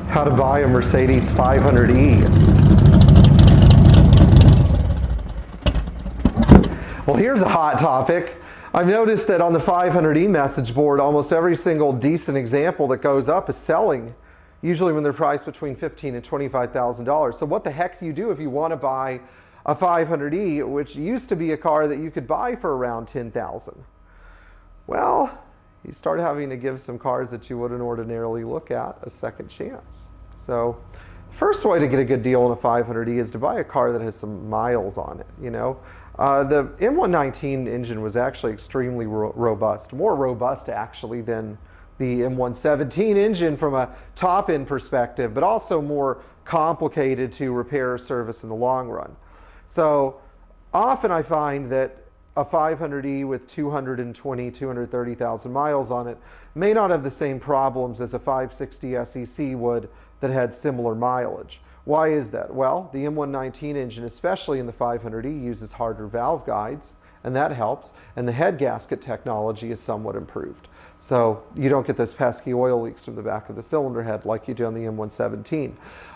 How to buy a Mercedes 500e. Well, here's a hot topic. I've noticed that on the 500e message board, almost every single decent example that goes up is selling, usually when they're priced between $15,000 and $25,000. So what the heck do you do if you want to buy a 500e, which used to be a car that you could buy for around $10,000? Well, you start having to give some cars that you wouldn't ordinarily look at a second chance. So the first way to get a good deal on a 500e is to buy a car that has some miles on it, you know. The M119 engine was actually extremely robust, more robust actually than the M117 engine from a top-end perspective, but also more complicated to repair or service in the long run. So often I find that a 500e with 230,000 miles on it may not have the same problems as a 560 SEC would that had similar mileage. Why is that? Well, the M119 engine, especially in the 500e, uses harder valve guides, and that helps, and the head gasket technology is somewhat improved. So you don't get those pesky oil leaks from the back of the cylinder head like you do on the M117.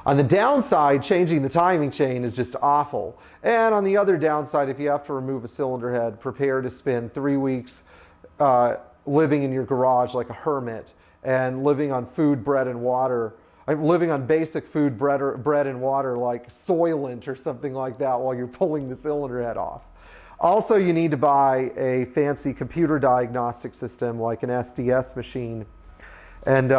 On the downside, changing the timing chain is just awful. And on the other downside, if you have to remove a cylinder head, prepare to spend 3 weeks living in your garage like a hermit and living on food, bread, and water. Living on basic food, bread and water like Soylent or something like that while you're pulling the cylinder head off. Also, you need to buy a fancy computer diagnostic system like an SDS machine. And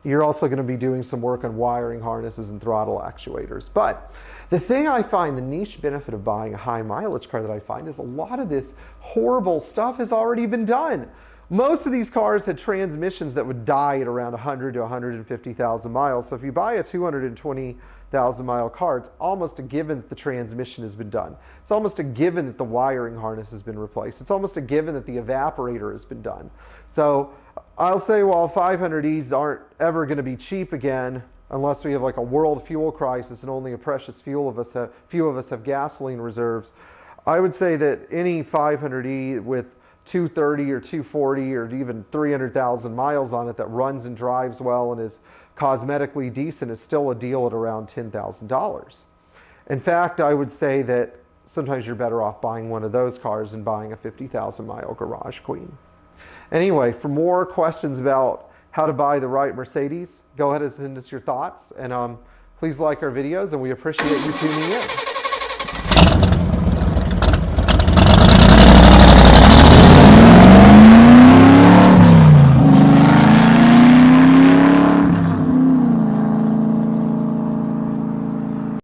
you're also going to be doing some work on wiring harnesses and throttle actuators. But the thing I find, the niche benefit of buying a high mileage car that I find is a lot of this horrible stuff has already been done. Most of these cars had transmissions that would die at around 100 to 150,000 miles. So if you buy a 220,000 mile car, it's almost a given that the transmission has been done. It's almost a given that the wiring harness has been replaced. It's almost a given that the evaporator has been done. So I'll say while 500Es aren't ever going to be cheap again, unless we have like a world fuel crisis and only a precious few of us have gasoline reserves, I would say that any 500E with 230 or 240 or even 300,000 miles on it that runs and drives well and is cosmetically decent is still a deal at around $10,000. In fact, I would say that sometimes you're better off buying one of those cars than buying a 50,000 mile garage queen. Anyway, for more questions about how to buy the right Mercedes, go ahead and send us your thoughts, and please like our videos, and we appreciate you tuning in.